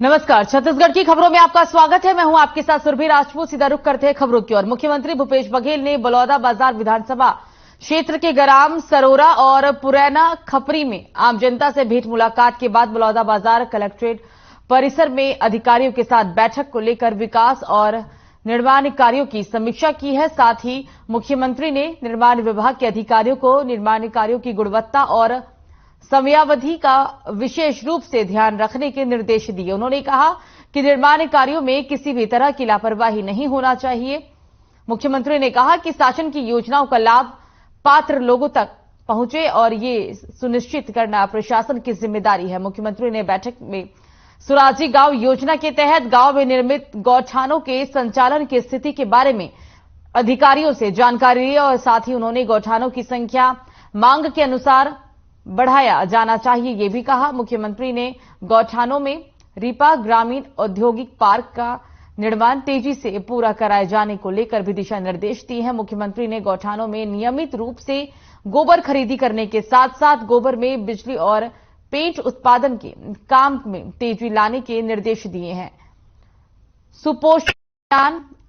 नमस्कार, छत्तीसगढ़ की खबरों में आपका स्वागत है। मैं हूं आपके साथ सुरभि राजपूत। सीधा रुख करते हैं खबरों की ओर। मुख्यमंत्री भूपेश बघेल ने बलौदाबाजार विधानसभा क्षेत्र के ग्राम सरोरा और पुरैना खपरी में आम जनता से भेंट मुलाकात के बाद बलौदाबाजार कलेक्ट्रेट परिसर में अधिकारियों के साथ बैठक को लेकर विकास और निर्माण कार्यों की समीक्षा की है। साथ ही मुख्यमंत्री ने निर्माण विभाग के अधिकारियों को निर्माण कार्यों की गुणवत्ता और समयावधि का विशेष रूप से ध्यान रखने के निर्देश दिए। उन्होंने कहा कि निर्माण कार्यों में किसी भी तरह की लापरवाही नहीं होना चाहिए। मुख्यमंत्री ने कहा कि शासन की योजनाओं का लाभ पात्र लोगों तक पहुंचे और ये सुनिश्चित करना प्रशासन की जिम्मेदारी है। मुख्यमंत्री ने बैठक में सुराजी गांव योजना के तहत गांव में निर्मित गौठानों के संचालन की स्थिति के बारे में अधिकारियों से जानकारी ली और साथ ही उन्होंने गौठानों की संख्या मांग के अनुसार बढ़ाया जाना चाहिए, ये भी कहा। मुख्यमंत्री ने गौठानों में रीपा ग्रामीण औद्योगिक पार्क का निर्माण तेजी से पूरा कराए जाने को लेकर भी दिशा निर्देश दिए हैं। मुख्यमंत्री ने गौठानों में नियमित रूप से गोबर खरीदी करने के साथ साथ गोबर में बिजली और पेंट उत्पादन के काम में तेजी लाने के निर्देश दिए हैं।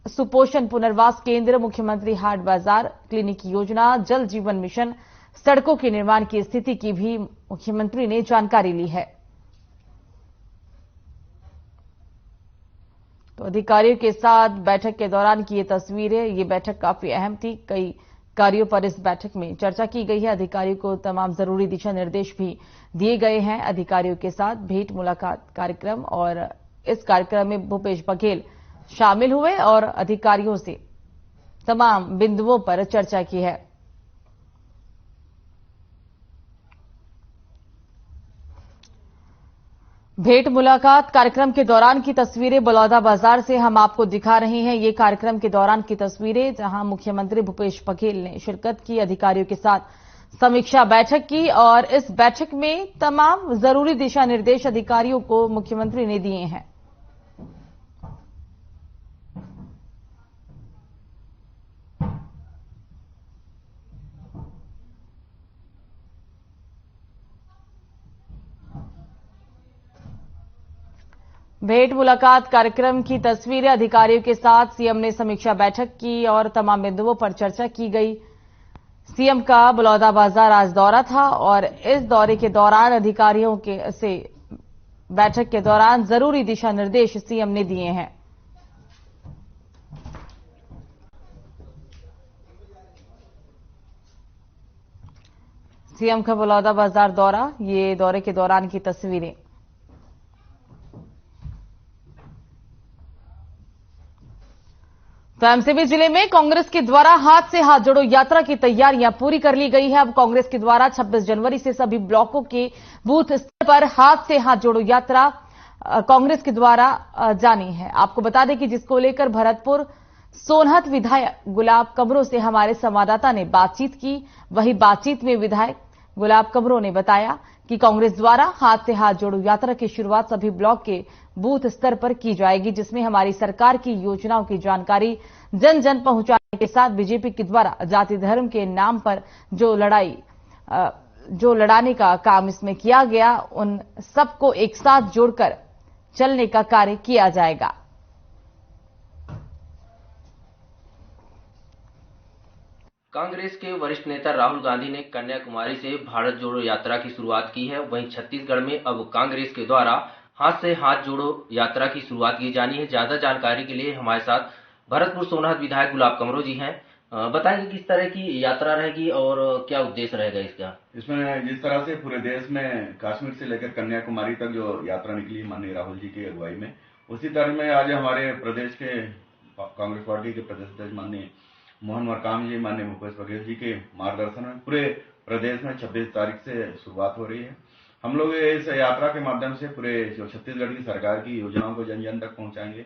सुपोषण पुनर्वास केंद्र, मुख्यमंत्री हाट बाजार क्लिनिक योजना, जल जीवन मिशन, सड़कों के निर्माण की स्थिति की भी मुख्यमंत्री ने जानकारी ली है। तो अधिकारियों के साथ बैठक के दौरान की ये तस्वीरें, ये बैठक काफी अहम थी। कई कार्यों पर इस बैठक में चर्चा की गई है। अधिकारियों को तमाम जरूरी दिशा निर्देश भी दिए गए हैं। अधिकारियों के साथ भेंट मुलाकात कार्यक्रम और इस कार्यक्रम में भूपेश बघेल शामिल हुए और अधिकारियों से तमाम बिंदुओं पर चर्चा की है। भेंट मुलाकात कार्यक्रम के दौरान की तस्वीरें बलौदाबाजार से हम आपको दिखा रहे हैं। ये कार्यक्रम के दौरान की तस्वीरें जहां मुख्यमंत्री भूपेश बघेल ने शिरकत की, अधिकारियों के साथ समीक्षा बैठक की और इस बैठक में तमाम जरूरी दिशा निर्देश अधिकारियों को मुख्यमंत्री ने दिए हैं। भेंट मुलाकात कार्यक्रम की तस्वीरें, अधिकारियों के साथ सीएम ने समीक्षा बैठक की और तमाम बिंदुओं पर चर्चा की गई। सीएम का बलौदाबाजार आज दौरा था और इस दौरे के दौरान अधिकारियों से बैठक के दौरान जरूरी दिशा निर्देश सीएम ने दिए हैं। सीएम का बलौदाबाजार दौरा, ये दौरे के दौरान की तस्वीरें। तो एमसीबी जिले में कांग्रेस के द्वारा हाथ से हाथ जोड़ो यात्रा की तैयारियां पूरी कर ली गई है। अब कांग्रेस के द्वारा 26 जनवरी से सभी ब्लॉकों के बूथ स्तर पर हाथ से हाथ जोड़ो यात्रा कांग्रेस के द्वारा जानी है। आपको बता दें कि जिसको लेकर भरतपुर सोनहत विधायक गुलाब कमरों से हमारे संवाददाता ने बातचीत की। वही बातचीत में विधायक गुलाब कमरों ने बताया कि कांग्रेस द्वारा हाथ से हाथ जोड़ो यात्रा की शुरुआत सभी ब्लॉक के बूथ स्तर पर की जाएगी, जिसमें हमारी सरकार की योजनाओं की जानकारी जन जन पहुंचाने के साथ बीजेपी के द्वारा जाति धर्म के नाम पर जो लड़ाने का काम इसमें किया गया, उन सबको एक साथ जोड़कर चलने का कार्य किया जाएगा। कांग्रेस के वरिष्ठ नेता राहुल गांधी ने कन्याकुमारी से भारत जोड़ो यात्रा की शुरुआत की है। वहीं छत्तीसगढ़ में अब कांग्रेस के द्वारा हाथ से हाथ जोड़ो यात्रा की शुरुआत की जानी है। ज्यादा जानकारी के लिए हमारे साथ भरतपुर सोनहत विधायक गुलाब कमरों जी हैं। बताएंगे किस तरह की यात्रा रहेगी और क्या उद्देश्य रहेगा इसका? इसमें जिस तरह से पूरे देश में कश्मीर से लेकर कन्याकुमारी तक जो यात्रा निकली माननीय राहुल जी की अगुवाई में, उसी तरह में आज हमारे प्रदेश के कांग्रेस पार्टी के प्रदेश अध्यक्ष माननीय मोहन मरकाम जी, माननीय भूपेश बघेल जी के मार्गदर्शन में पूरे प्रदेश में 26 तारीख से शुरुआत हो रही है। हम लोग इस यात्रा के माध्यम से पूरे जो छत्तीसगढ़ की सरकार की योजनाओं को जन जन तक पहुंचाएंगे।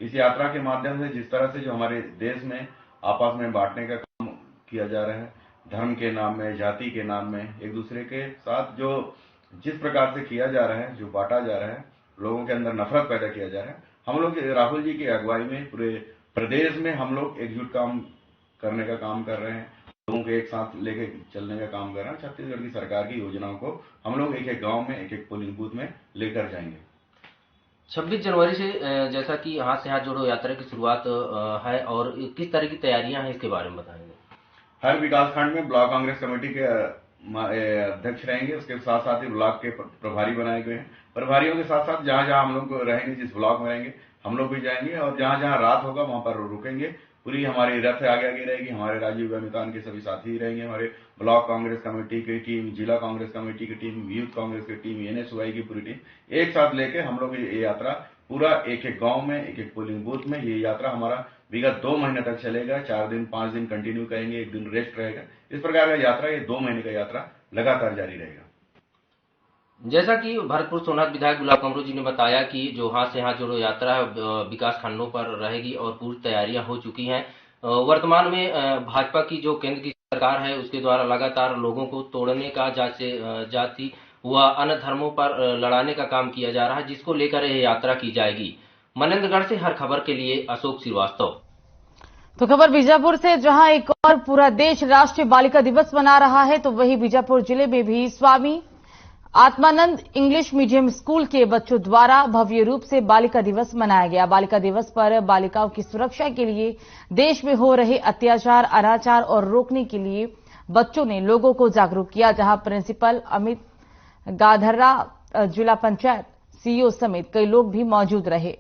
इस यात्रा के माध्यम से जिस तरह से जो हमारे देश में आपस में बांटने का काम किया जा रहा है, धर्म के नाम में, जाति के नाम में एक दूसरे के साथ जो जिस प्रकार से किया जा रहा है, जो बांटा जा रहा है, लोगों के अंदर नफरत पैदा किया जा रहा है, हम लोग राहुल जी की अगुवाई में पूरे प्रदेश में हम लोग एकजुट काम करने का काम कर रहे हैं। लोगों को एक साथ लेके चलने का काम कर रहे हैं। छत्तीसगढ़ की सरकार की योजनाओं को हम लोग एक एक गांव में, एक एक पोलिंग बूथ में लेकर जाएंगे। 26 जनवरी से जैसा कि हाथ से हाथ जोड़ो यात्रा की शुरुआत है और किस तरह की तैयारियां हैं इसके बारे में बताएंगे। हर विकास खंड में ब्लॉक कांग्रेस कमेटी के अध्यक्ष रहेंगे, उसके साथ साथ ही ब्लॉक के प्रभारी बनाए गए हैं। प्रभारियों के साथ साथ जहां जहां हम लोग रहेंगे, जिस ब्लॉक में रहेंगे हम लोग भी जाएंगे और जहां जहां रात होगा वहां पर रुकेंगे। पूरी हमारी रथ आगे आगे रहेगी, हमारे राजीव गांधी मैदान के सभी साथी रहेंगे, हमारे ब्लॉक कांग्रेस कमेटी की टीम, जिला कांग्रेस कमेटी की टीम, यूथ कांग्रेस की टीम, एनएसयूआई की पूरी टीम एक साथ लेके हम लोग ये यात्रा पूरा एक एक गांव में, एक एक पोलिंग बूथ में ये यात्रा हमारा विगत 2 महीने तक चलेगा। 4 दिन 5 दिन कंटिन्यू करेंगे, 1 दिन रेस्ट रहेगा। इस प्रकार का यात्रा, ये 2 महीने का यात्रा लगातार जारी रहेगा। जैसा कि भरतपुर सोनहत विधायक गुलाब कमरो जी ने बताया कि जो हाथ से हाथ जोड़ो यात्रा है विकास खंडों पर रहेगी और पूरी तैयारियां हो चुकी हैं। वर्तमान में भाजपा की जो केंद्र की सरकार है उसके द्वारा लगातार लोगों को तोड़ने का, जाति व अन्य धर्मों पर लड़ाने का काम किया जा रहा है, जिसको लेकर यह यात्रा की जाएगी। मनेन्द्रगढ़ से हर खबर के लिए अशोक श्रीवास्तव। तो खबर बीजापुर से, जहां एक और पूरा देश राष्ट्रीय बालिका दिवस मना रहा है, तो वहीं बीजापुर जिले में भी Swami Atmanand English medium school के बच्चों द्वारा भव्य रूप से बालिका दिवस मनाया गया। बालिका दिवस पर बालिकाओं की सुरक्षा के लिए, देश में हो रहे अत्याचार, अनाचार और रोकने के लिए बच्चों ने लोगों को जागरूक किया। जहां प्रिंसिपल अमित गाधर्रा, जिला पंचायत सीईओ समेत कई लोग भी मौजूद रहे।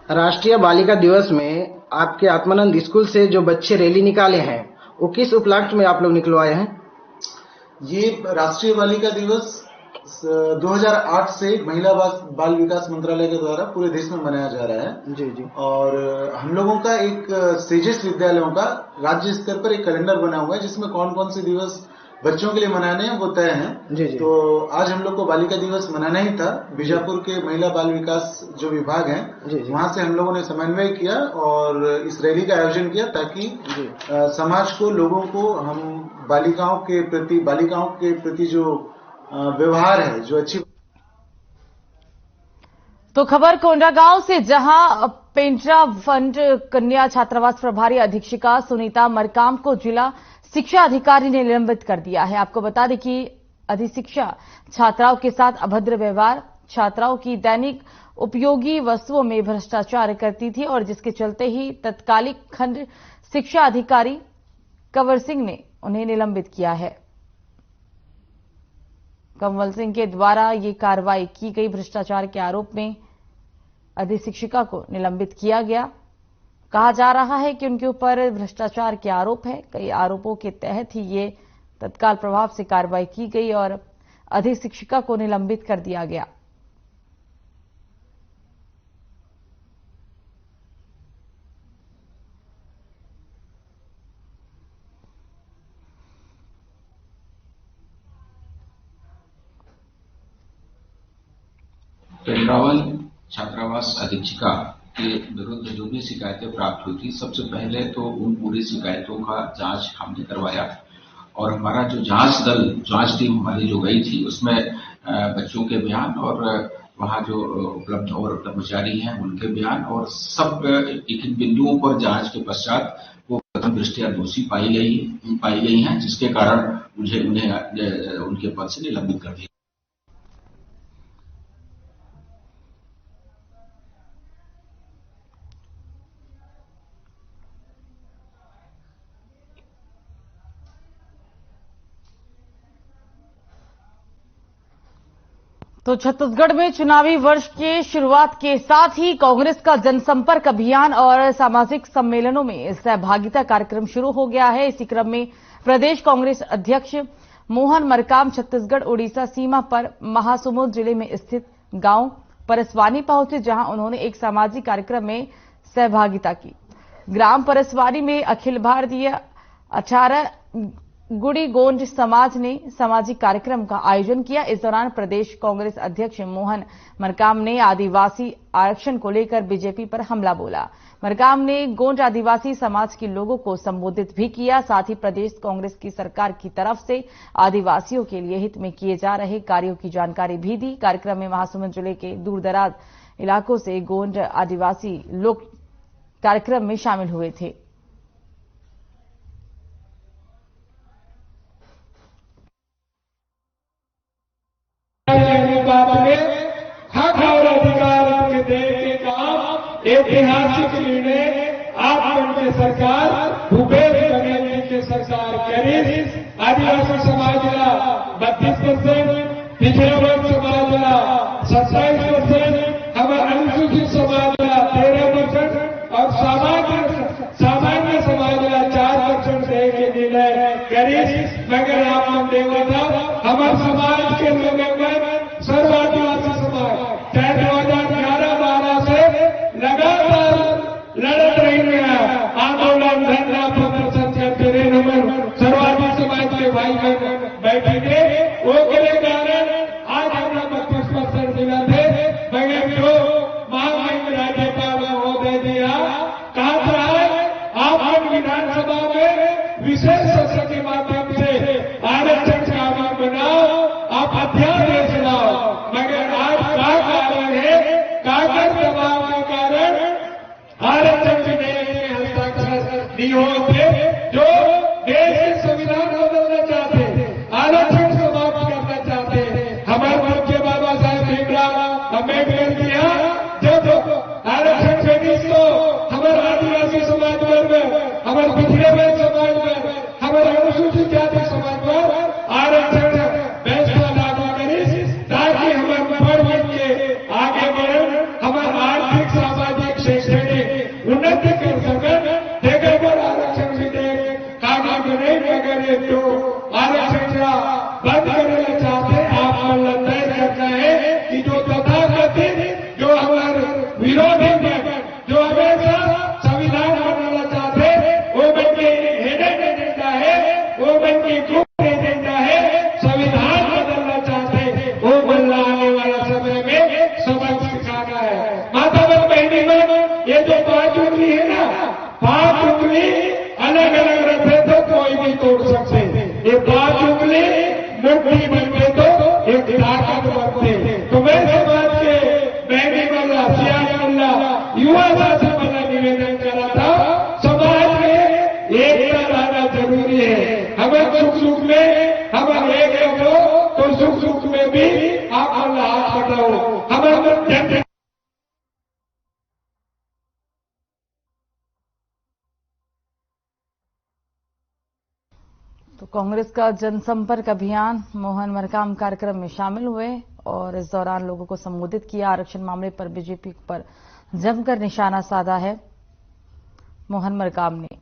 राष्ट्रीय बालिका दिवस में आपके आत्मानंद स्कूल से जो बच्चे रैली निकाले हैं, वो किस उपलक्ष्य में आप लोग निकलवाए हैं? ये राष्ट्रीय बालिका दिवस 2008 से महिला बाल विकास मंत्रालय के द्वारा पूरे देश में मनाया जा रहा है। जी जी। और हम लोगों का एक सेजेस विद्यालयों का राज्य स्तर पर एक कैलेंडर बना हुआ है, जिसमें कौन कौन से दिवस बच्चों के लिए मनाने हैं वो तय हैं। जी जी। तो आज हम लोग को बालिका दिवस मनाना ही था। बीजापुर के महिला बाल विकास जो विभाग है, वहां से हम लोगों ने समन्वय किया और इस रैली का आयोजन किया, ताकि समाज को, लोगों को हम बालिकाओं के प्रति जो व्यवहार है, जो अच्छी। तो खबर कोंडागांव से, जहां पेंड्रा फंड कन्या छात्रावास प्रभारी अधीक्षिका सुनीता मरकाम को जिला शिक्षा अधिकारी ने निलंबित कर दिया है। आपको बता दें कि अधिशिक्षा छात्राओं के साथ अभद्र व्यवहार, छात्राओं की दैनिक उपयोगी वस्तुओं में भ्रष्टाचार करती थी और जिसके चलते ही तत्कालिक खंड शिक्षा अधिकारी कंवर सिंह ने उन्हें निलंबित किया है। कंवर सिंह के द्वारा ये कार्रवाई की गई। भ्रष्टाचार के आरोप में अधिशिक्षिका को निलंबित किया गया। कहा जा रहा है कि उनके ऊपर भ्रष्टाचार के आरोप है। कई आरोपों के तहत ही ये तत्काल प्रभाव से कार्रवाई की गई और अधिशिक्षिका को निलंबित कर दिया गया। पेंड्रावन छात्रावास अधीक्षिका के विरुद्ध जो भी शिकायतें प्राप्त हुई थी, सबसे पहले तो उन पूरी शिकायतों का जांच हमने करवाया और हमारा जो जांच टीम हमारी जो गई थी, उसमें बच्चों के बयान और वहां जो उपलब्ध और कर्मचारी हैं उनके बयान और सब एक बिंदुओं पर जांच के पश्चात वो प्रथम दृष्टया दोषी पाई गई हैं, जिसके कारण उन्हें उनके पद से निलंबित कर दिया। तो छत्तीसगढ़ में चुनावी वर्ष के शुरुआत के साथ ही कांग्रेस का जनसंपर्क अभियान और सामाजिक सम्मेलनों में सहभागिता कार्यक्रम शुरू हो गया है। इसी क्रम में प्रदेश कांग्रेस अध्यक्ष मोहन मरकाम छत्तीसगढ़ उड़ीसा सीमा पर महासमुंद जिले में स्थित गांव परसवानी पहुंचे, जहां उन्होंने एक सामाजिक कार्यक्रम में सहभागिता की। ग्राम परसवानी में अखिल भारतीय 18 गुड़ी गोंड समाज ने सामाजिक कार्यक्रम का आयोजन किया। इस दौरान प्रदेश कांग्रेस अध्यक्ष मोहन मरकाम ने आदिवासी आरक्षण को लेकर बीजेपी पर हमला बोला। मरकाम ने गोंड आदिवासी समाज के लोगों को संबोधित भी किया। साथ ही प्रदेश कांग्रेस की सरकार की तरफ से आदिवासियों के लिए हित में किए जा रहे कार्यों की जानकारी भी दी। कार्यक्रम में महासमुंद जिले के दूरदराज इलाकों से गोंड आदिवासी लोग कार्यक्रम में शामिल हुए थे। हक और अधिकार के देने के काम ऐतिहासिक निर्णय आप के सरकार भूपेश बघेल जी के सरकार करी। आदिवासी समाजला 32%, पिछड़ा वर्ग समाजला 27%, हमारे अनुसूचित समाजला 13% और सामान्य समाजला 4% देने के निर्णय करी। मगर आप मन देखा था हमारे समाज के लोगों में सर्व आदिवासी समाज 2011-12 से लगातार लड़त रही है, आंदोलन धरना प्रदर्शन करते रहे। सर्व आदिवासी समाज के भाई बहन बैठेंगे वो के कारण आज हमारा 32% मिला थे। मगर जो महामहिम राज्यपाल महोदय दिया कहा था आप विधानसभा में विशेष सत्र के माध्यम से आरक्षण कानून बनाओ, आप अध्यादेश लाओ। मगर आज क्या कारण है, कागज दबाव के कारण आरक्षण विधेयक में हस्ताक्षर नहीं होते। जो देश के संविधान बदलना चाहते हैं, आरक्षण समाप्त करना चाहते हैं, हमारे पूज्य बाबा साहेब भीमराव अम्बेडकर किया। जब आरक्षण पेटिस को हमारे आदिवासी समाज में, हमारे पिछड़े वर्ग समाज में, हमारे अनुसूचित जाति समाज में आरक्षण फैसला लागू करी ताकि हमारे पढ़ लिख के आगे बढ़े, हमारे आर्थिक सामाजिक शैक्षणिक उन्नति कर सके। जगह पर आरक्षण विधेयक कानून नहीं मगर जो आरक्षण बंद करना चाहते आप मन तय करना है कि जो तथाकथित जो हमारे विरोधी में जो हमेशा संविधान बनाना चाहते वो बन के हेडे नहीं देता है, वो बन के ग्रुप नहीं देता है, संविधान बदलना चाहते वो बदला आने वाला समय में सबक सिखाना है। माता बहनी में ये जो 5 उंगली है ना, 5 उंगली अलग अलग रखे तो कोई भी तोड़ सकते। ये 5 उंगली मुट्ठी बनते तो एक ताकत बनते। तो मैं समाज के बहनी वाला सियान वाला युवा साथी वाला निवेदन करा था, समाज में एकता रहना जरूरी है। हमें सुख सुख में हम एक हो तो सुख सुख में भी आप हाथ बढ़ाओ। हमें तो कांग्रेस का जनसंपर्क अभियान मोहन मरकाम कार्यक्रम में शामिल हुए और इस दौरान लोगों को संबोधित किया। आरक्षण मामले पर बीजेपी पर जमकर निशाना साधा है मोहन मरकाम ने।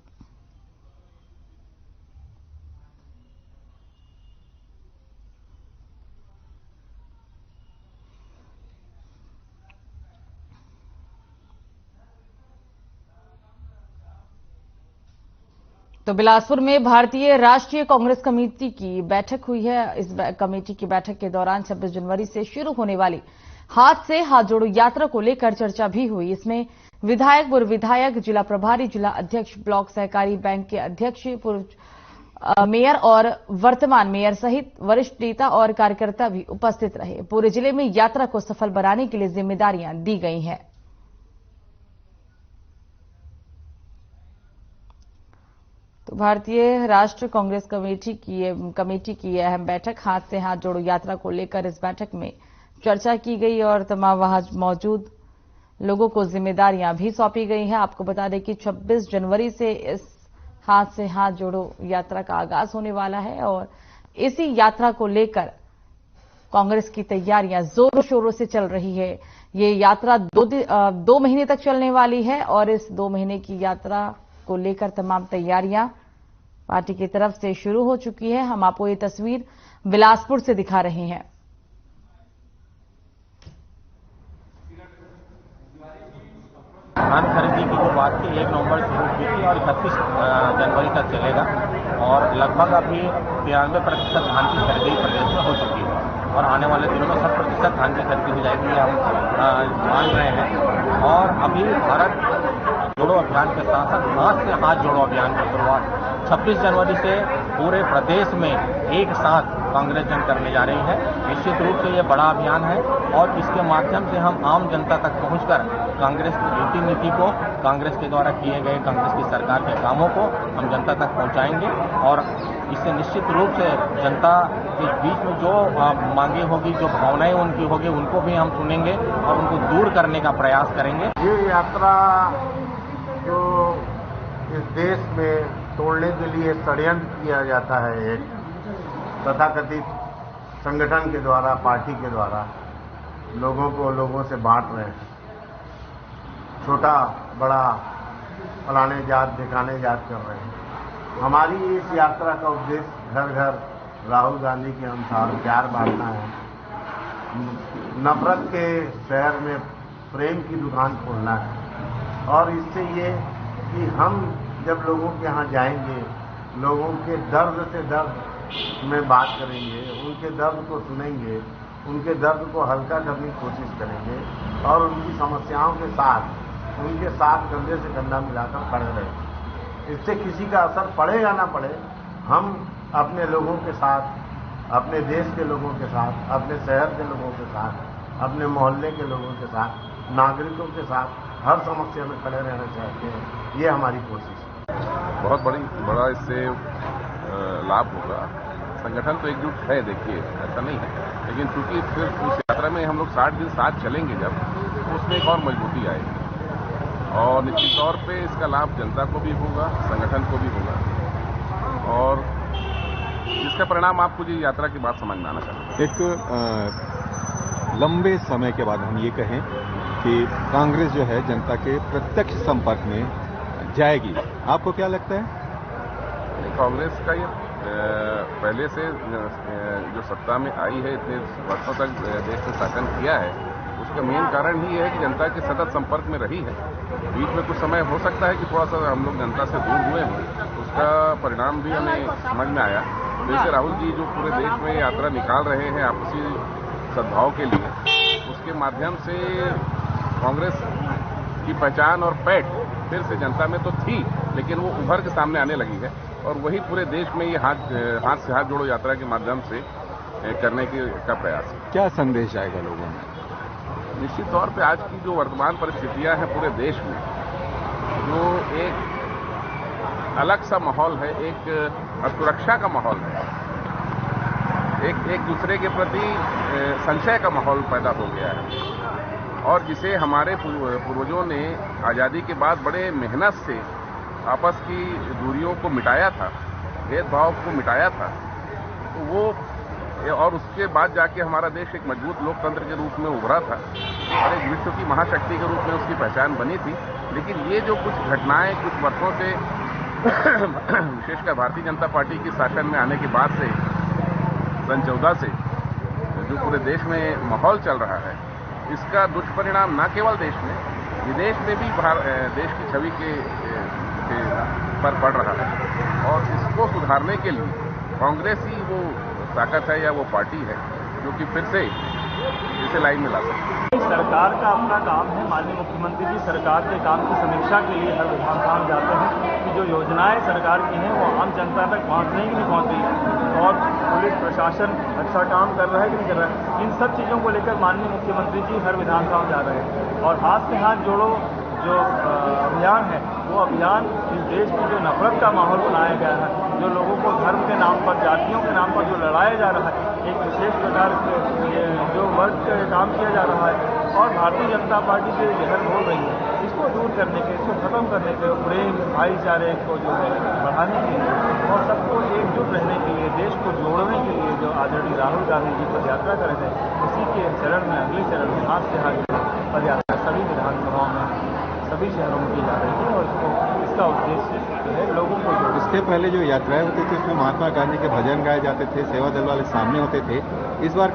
तो बिलासपुर में भारतीय राष्ट्रीय कांग्रेस कमेटी की बैठक हुई है। इस कमेटी की बैठक के दौरान 26 जनवरी से शुरू होने वाली हाथ से हाथ जोड़ो यात्रा को लेकर चर्चा भी हुई। इसमें विधायक, पूर्व विधायक, जिला प्रभारी, जिला अध्यक्ष, ब्लॉक सहकारी बैंक के अध्यक्ष, पूर्व मेयर और वर्तमान मेयर सहित वरिष्ठ नेता और कार्यकर्ता भी उपस्थित रहे। पूरे जिले में यात्रा को सफल बनाने के लिए जिम्मेदारियां दी गई हैं। तो भारतीय राष्ट्रीय कांग्रेस कमेटी की अहम बैठक हाथ से हाथ जोड़ो यात्रा को लेकर इस बैठक में चर्चा की गई और तमाम वहां मौजूद लोगों को जिम्मेदारियां भी सौंपी गई हैं। आपको बता दें कि 26 जनवरी से इस हाथ से हाथ जोड़ो यात्रा का आगाज होने वाला है और इसी यात्रा को लेकर कांग्रेस की तैयारियां जोरों शोरों से चल रही है। ये यात्रा 2 महीने तक चलने वाली है और इस 2 महीने की यात्रा को लेकर तमाम तैयारियां पार्टी की तरफ से शुरू हो चुकी है। हम आपको ये तस्वीर बिलासपुर से दिखा रहे हैं। धान खरीदी की जो बात थी 1 नवंबर शुरू हुई थी और 31 जनवरी तक चलेगा और लगभग अभी 93% धान की खरीदी प्रदेश में हो चुकी है और आने वाले दिनों में 100% धान की खरीदी हो जाएगी, ये हम मान रहे हैं। और अभी भारत जोड़ो अभियान के साथ साथ हाथ से हाथ जोड़ो अभियान की शुरुआत 26 जनवरी से पूरे प्रदेश में एक साथ कांग्रेस जन करने जा रही है। निश्चित रूप से ये बड़ा अभियान है और इसके माध्यम से हम आम जनता तक पहुंचकर कांग्रेस की रीति नीति को, कांग्रेस के द्वारा किए गए कांग्रेस की सरकार के कामों को हम जनता तक पहुंचाएंगे और इससे निश्चित रूप से जनता के बीच में जो मांगे होगी, जो भावनाएं उनकी होगी, उनको भी हम सुनेंगे और उनको दूर करने का प्रयास करेंगे। ये यात्रा जो इस देश में तोड़ने के लिए षड्यंत्र किया जाता है, एक तथाकथित संगठन के द्वारा, पार्टी के द्वारा लोगों से बांट रहे हैं, छोटा बड़ा फलाने जात ढिकाने जात कर रहे हैं। हमारी इस यात्रा का उद्देश्य घर घर राहुल गांधी के अनुसार प्यार बांटना है, नफरत के शहर में प्रेम की दुकान खोलना है और इससे ये कि हम जब लोगों के यहाँ जाएंगे, लोगों के दर्द से दर्द में बात करेंगे, उनके दर्द को सुनेंगे, उनके दर्द को हल्का करने की कोशिश करेंगे और उनकी समस्याओं के साथ उनके साथ कंधे से कंधा मिलाकर खड़े रहेंगे। इससे किसी का असर पड़े या ना पड़े, हम अपने लोगों के साथ, अपने देश के लोगों के साथ, अपने शहर के लोगों के साथ, अपने मोहल्ले के लोगों के साथ, नागरिकों के साथ हर समस्या में खड़े रहना चाहते हैं। ये हमारी कोशिश है। बहुत बड़ा इससे लाभ होगा। संगठन तो एकजुट है, देखिए ऐसा नहीं है, लेकिन चूंकि फिर उस यात्रा में हम लोग 60 दिन साथ चलेंगे जब, तो उसमें एक और मजबूती आएगी और निश्चित तौर पे इसका लाभ जनता को भी होगा, संगठन को भी होगा और इसका परिणाम आपको जी यात्रा की बात समझ में आना चाहिए। एक लंबे समय के बाद हम ये कहें कि कांग्रेस जो है जनता के प्रत्यक्ष संपर्क में जाएगी, आपको क्या लगता है? कांग्रेस का ये पहले से जो सत्ता में आई है, इतने वर्षों तक देश में शासन किया है, उसका मेन कारण ही है कि जनता के सतत संपर्क में रही है। बीच में कुछ समय हो सकता है कि थोड़ा सा हम लोग जनता से दूर हुए हों, उसका परिणाम भी हमें समझ में आया। जैसे राहुल जी जो पूरे देश में यात्रा निकाल रहे हैं आपसी सद्भाव के लिए, उसके माध्यम से कांग्रेस की पहचान और पैठ फिर से जनता में तो थी, लेकिन वो उभर के सामने आने लगी है और वही पूरे देश में ये हाथ से हाथ जोड़ो यात्रा के माध्यम से करने का प्रयास है। क्या संदेश आएगा लोगों में? निश्चित तौर पे आज की जो वर्तमान परिस्थितियां हैं पूरे देश में, जो एक अलग सा माहौल है, एक असुरक्षा का माहौल है, एक दूसरे के प्रति संशय का माहौल पैदा हो गया है और जिसे हमारे पूर्वजों ने आज़ादी के बाद बड़े मेहनत से आपस की दूरियों को मिटाया था, भेदभाव को मिटाया था, तो वो और उसके बाद जाके हमारा देश एक मजबूत लोकतंत्र के रूप में उभरा था और एक विश्व की महाशक्ति के रूप में उसकी पहचान बनी थी। लेकिन ये जो कुछ घटनाएं कुछ वर्षों से विशेषकर भारतीय जनता पार्टी की शासन में आने के बाद से सन 14 से जो पूरे देश में माहौल चल रहा है, इसका दुष्परिणाम न केवल देश में, विदेश में भी देश की छवि के पर पड़ रहा है और इसको सुधारने के लिए कांग्रेस ही वो ताकत है या वो पार्टी है जो कि फिर से इसे लाइन में ला सकती है। सरकार का अपना काम है, माननीय मुख्यमंत्री जी सरकार के काम की समीक्षा के लिए हर विधानसभा में जाते हैं कि जो योजनाएं सरकार की हैं वो आम जनता तक पहुंच रही कि नहीं पहुंच रही और पुलिस प्रशासन अच्छा काम कर रहा है कि नहीं कर रहा है। इन सब चीज़ों को लेकर माननीय मुख्यमंत्री जी हर विधानसभा में जा रहे हैं और हाथ से हाथ जोड़ो जो अभियान है, वो अभियान इस देश में जो नफरत का माहौल बनाया गया है, जो लोगों को धर्म के नाम पर, जातियों के नाम पर जो लड़ाया जा रहा है, एक विशेष प्रकार के जो वर्ग का काम किया जा रहा है और भारतीय जनता पार्टी जो जहर बोल रही है, इसको दूर करने के, इसको खत्म करने के, प्रेम भाईचारे को जो है बढ़ाने के लिए और सबको एकजुट रहने के लिए, देश को जोड़ने के लिए जो आदरणीय राहुल गांधी जी पद यात्रा कर रहे थे, उसी के चरण में अगले चरण में हाथ से हाथ पद यात्रा सभी विधानसभाओं में सभी शहरों में की जा रही है और इसका उद्देश्य जो है लोगों को जोड़ना। इससे पहले जो यात्राएं होती थी उसमें महात्मा गांधी के भजन गाए जाते थे, सेवा दल वाले सामने होते थे। इस बार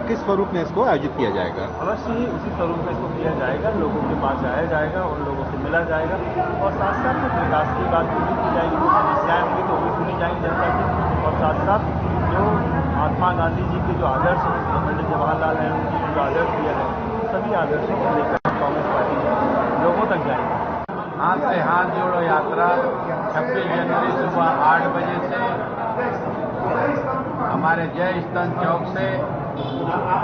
किस स्वरूप में इसको आयोजित किया जाएगा? अवश्य ही उसी स्वरूप में इसको किया जाएगा, लोगों के पास जाया जाएगा और लोगों से मिला जाएगा और साथ साथ कुछ विकास की बात भी की जाएगी, कुछ समस्याएं होंगी तो भी सुनी जाएंगी जनता की और साथ साथ जो महात्मा गांधी जी के जो आदर्श हैं, पंडित जवाहरलाल नेहरू जी ने जो आदर्श दिया है, सभी आदर्शों को लेकर कांग्रेस पार्टी लोगों तक जाएगी। हाथ से हाथ जोड़ो यात्रा 26 जनवरी सुबह 8 बजे से हमारे जय स्तंभ चौक से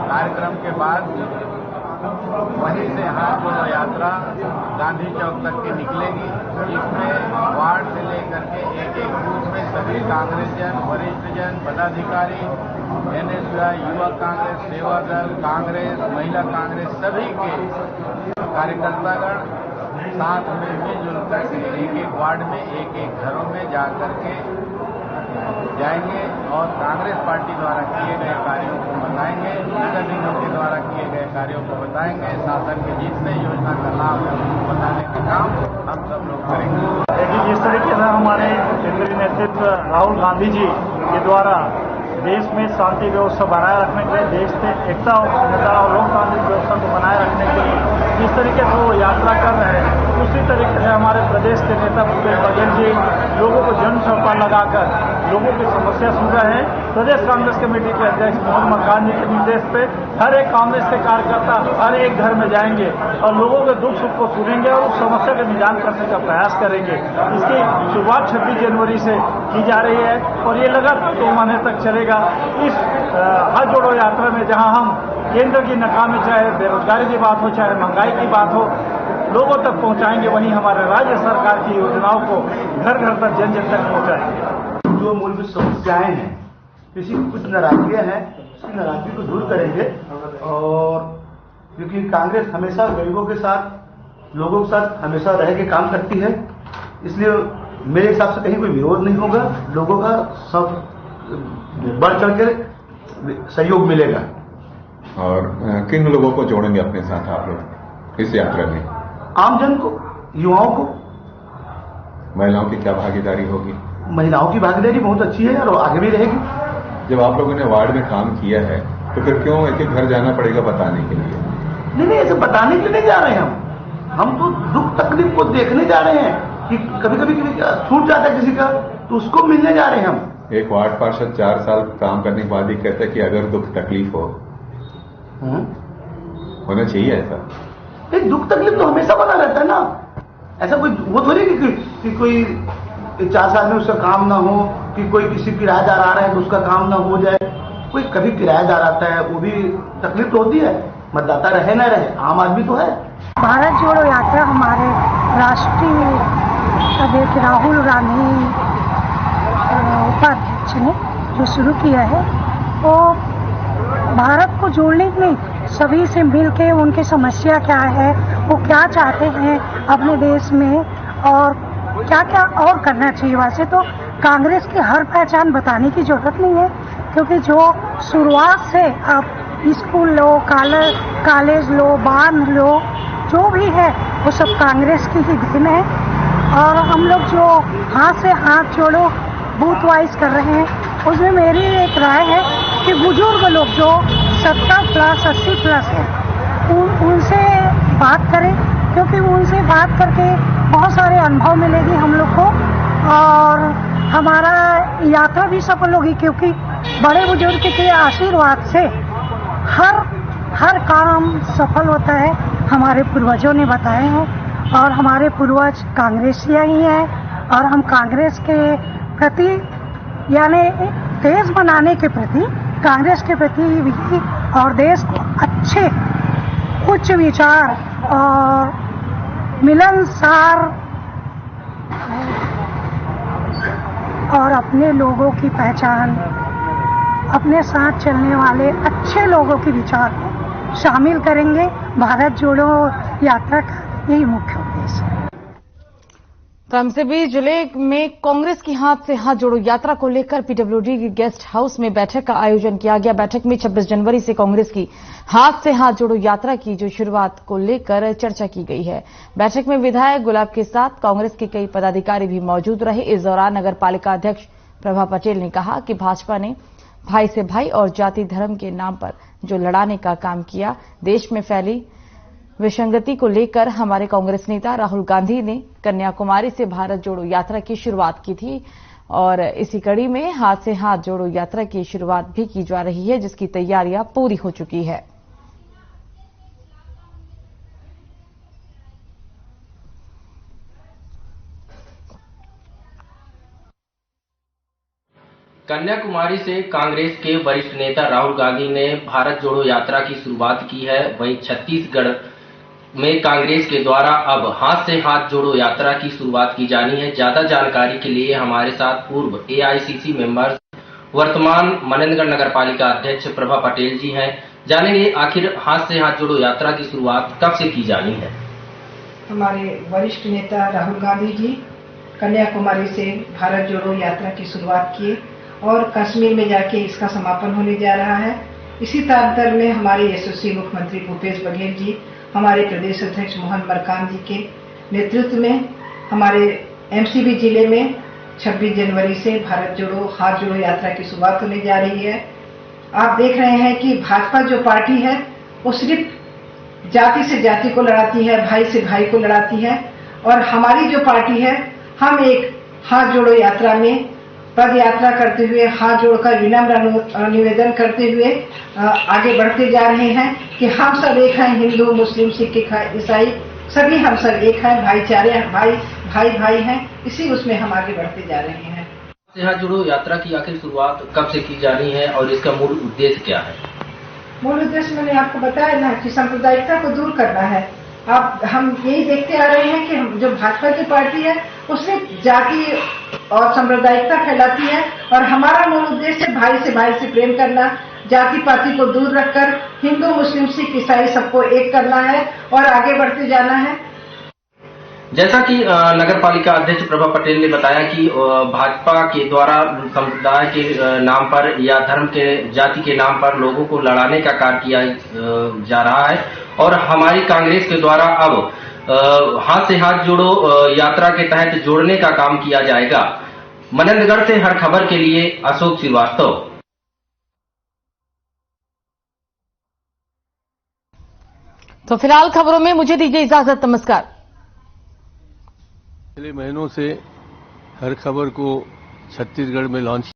कार्यक्रम के बाद वहीं से हाथ जोड़ो यात्रा गांधी चौक तक की निकलेगी, जिसमें वार्ड से लेकर के एक एक बूथ में सभी कांग्रेसजन, वरिष्ठजन, पदाधिकारी, एनएसयूआई, युवा कांग्रेस, सेवा दल, कांग्रेस, महिला कांग्रेस सभी के कार्यकर्तागण साथ में मिलजुल करके एक एक वार्ड में एक एक घरों में जाकर के जाएंगे और कांग्रेस पार्टी द्वारा किए गए कार्यों को बताएंगे, नगर निगम के द्वारा किए गए कार्यों को बताएंगे, शासन के जितने योजना का लाभ है उनको बताने का काम हम सब लोग करेंगे। लेकिन जिस तरीके से हमारे केंद्रीय नेतृत्व राहुल गांधी जी के द्वारा देश में शांति व्यवस्था बनाए रखने के लिए, देश में एकता और लोकतांत्रिक व्यवस्था को बनाए रखने के लिए जिस तरीके से वो यात्रा कर रहे हैं, उसी तरीके से हमारे प्रदेश के नेता भूपेश बघेल जी लोगों को जन चौपाल लगाकर लोगों की समस्या सुन रहे हैं। प्रदेश कांग्रेस कमेटी के अध्यक्ष मोहन मकान जी के निर्देश पे हर एक कांग्रेस के कार्यकर्ता हर एक घर में जाएंगे और लोगों के दुख सुख को सुनेंगे और उस समस्या का निदान करने का प्रयास करेंगे। इसकी शुरुआत 26 जनवरी से की जा रही है और ये लगातार 2 महीने तक चलेगा। इस हाथ जोड़ो यात्रा में जहां हम केंद्र की नाकामी, चाहे बेरोजगारी की बात हो, चाहे महंगाई की बात हो, लोगों तक पहुंचाएंगे, वहीं हमारे राज्य सरकार की योजनाओं को घर घर तक जन जन तक पहुंचाएंगे। जो मूलभूत समस्याएं हैं, किसी की कुछ नाराजगियां हैं, उसकी नाराजगी को दूर करेंगे। और क्योंकि कांग्रेस हमेशा गरीबों के साथ, लोगों के साथ हमेशा रह के काम करती है, इसलिए मेरे हिसाब से कहीं कोई विरोध नहीं होगा, लोगों का सब बढ़ चढ़ के सहयोग मिलेगा। और किन लोगों को जोड़ेंगे अपने साथ आप लोग इस यात्रा में? आमजन को, युवाओं को। महिलाओं की क्या भागीदारी होगी? महिलाओं की भागीदारी बहुत अच्छी है और आगे भी रहेगी। जब आप लोगों ने वार्ड में काम किया है तो फिर क्यों एक एक घर जाना पड़ेगा बताने के लिए? नहीं, ऐसे बताने के लिए नहीं जा रहे हैं हम तो दुख तकलीफ को देखने जा रहे हैं कि कभी कभी छूट जाता है किसी का, तो उसको मिलने जा रहे हैं हम। एक वार्ड पार्षद 4 साल काम करने के बाद ही कहता है कि अगर दुख तकलीफ हो होना चाहिए ऐसा। एक दुख तकलीफ तो हमेशा बना रहता है ना, ऐसा कोई वो थोड़ी कि कोई 4 साल में उसका काम ना हो, कि कोई किसी किराएदार आ रहा है तो उसका काम ना हो जाए। कोई कभी किराएदार आता है, वो भी तकलीफ तो होती है, मतदाता रहे ना रहे, आम आदमी तो है। भारत जोड़ो यात्रा हमारे राष्ट्रीय अध्यक्ष राहुल गांधी उपाध्यक्ष ने जो शुरू किया है, वो भारत को जोड़ने के लिए सभी से मिलके उनकी समस्या क्या है, वो क्या चाहते हैं अपने देश में और क्या क्या और करना चाहिए। वैसे तो कांग्रेस की हर पहचान बताने की जरूरत नहीं है, क्योंकि जो शुरुआत से आप स्कूल लो, कॉलेज लो, बांध लो, जो भी है वो सब कांग्रेस की ही देन है। और हम लोग जो हाथ से हाथ जोड़ो बूथ वाइज कर रहे हैं, उसमें मेरी एक राय है कि बुजुर्ग लोग जो 70 प्लस 80 प्लस है उनसे बात करें, क्योंकि उनसे बात करके बहुत सारे अनुभव मिलेगी हम लोग को और हमारा यात्रा भी सफल होगी, क्योंकि बड़े बुजुर्ग के आशीर्वाद से हर काम सफल होता है। हमारे पूर्वजों ने बताए हैं और हमारे पूर्वज कांग्रेसिया ही हैं और हम कांग्रेस के प्रति यानी देश बनाने के प्रति, कांग्रेस के प्रति भी और देश को अच्छे उच्च विचार और मिलनसार और अपने लोगों की पहचान, अपने साथ चलने वाले अच्छे लोगों के विचार को शामिल करेंगे। भारत जोड़ो यात्रा का यही मुख्य उद्देश्य है। एमसीबी जिले में कांग्रेस की हाथ से हाथ जोड़ो यात्रा को लेकर पीडब्ल्यूडी गेस्ट हाउस में बैठक का आयोजन किया गया। बैठक में 26 जनवरी से कांग्रेस की हाथ से हाथ जोड़ो यात्रा की जो शुरुआत को लेकर चर्चा की गई है। बैठक में विधायक गुलाब के साथ कांग्रेस के कई पदाधिकारी भी मौजूद रहे। इस दौरान नगर पालिका अध्यक्ष प्रभा पटेल ने कहा कि भाजपा ने भाई से भाई और जाति धर्म के नाम पर जो लड़ाने का काम किया, देश में फैली विसंगति को लेकर हमारे कांग्रेस नेता राहुल गांधी ने कन्याकुमारी से भारत जोड़ो यात्रा की शुरुआत की थी और इसी कड़ी में हाथ से हाथ जोड़ो यात्रा की शुरुआत भी की जा रही है, जिसकी तैयारियां पूरी हो चुकी है। कन्याकुमारी से कांग्रेस के वरिष्ठ नेता राहुल गांधी ने भारत जोड़ो यात्रा की शुरुआत की है। वहीं छत्तीसगढ़ में कांग्रेस के द्वारा अब हाथ से हाथ जोड़ो यात्रा की शुरुआत की जानी है। ज्यादा जानकारी के लिए हमारे साथ पूर्व AICC मेंबर, वर्तमान मनेन्द्रगढ़ नगर पालिका अध्यक्ष प्रभा पटेल जी हैं। जानेंगे आखिर हाथ से हाथ जोड़ो यात्रा की शुरुआत कब से की जानी है। हमारे वरिष्ठ नेता राहुल गांधी जी कन्याकुमारी से भारत जोड़ो यात्रा की शुरुआत किए और कश्मीर में जाके इसका समापन होने जा रहा है। इसी तालमेल में हमारे यशस्वी मुख्यमंत्री भूपेश बघेल जी, हमारे प्रदेश अध्यक्ष मोहन मरकाम जी के नेतृत्व में हमारे MCB जिले में 26 जनवरी से भारत जोड़ो हाथ जोड़ो यात्रा की शुरुआत होने जा रही है। आप देख रहे हैं कि भाजपा जो पार्टी है वो सिर्फ जाति से जाति को लड़ाती है, भाई से भाई को लड़ाती है, और हमारी जो पार्टी है हम एक हाथ जोड़ो यात्रा में पद यात्रा करते हुए हाथ जोड़कर विनम्र निवेदन करते हुए आगे बढ़ते जा रहे हैं कि हम सब एक हैं, हिंदू मुस्लिम सिख ईसाई सभी हम सब एक हैं, भाईचारे भाई हैं। इसी उसमें हम आगे बढ़ते जा रहे हैं। हाथ जोड़ो यात्रा की आखिर शुरुआत कब से की जानी है और इसका मूल उद्देश्य क्या है? मूल उद्देश्य मैंने आपको बताया ना कि सांप्रदायिकता को दूर करना है। अब हम यही देखते आ रहे हैं कि जो भाजपा की पार्टी है उसमें जाति और सांप्रदायिकता फैलाती है, और हमारा मूल उद्देश्य भाई से प्रेम करना, जाति पाति को दूर रखकर हिंदू मुस्लिम सिख ईसाई सबको एक करना है और आगे बढ़ते जाना है। जैसा कि नगर पालिका अध्यक्ष प्रभा पटेल ने बताया कि भाजपा के द्वारा समुदाय के नाम पर या धर्म के जाति के नाम पर लोगों को लड़ाने का कार्य किया जा रहा है, और हमारी कांग्रेस के द्वारा अब हाथ से हाथ जोड़ो यात्रा के तहत जोड़ने का काम किया जाएगा। मनेन्द्रगढ़ से हर खबर के लिए अशोक श्रीवास्तव। तो फिलहाल खबरों में मुझे दीजिए इजाजत। नमस्कार। पिछले महीनों से हर खबर को छत्तीसगढ़ में लॉन्च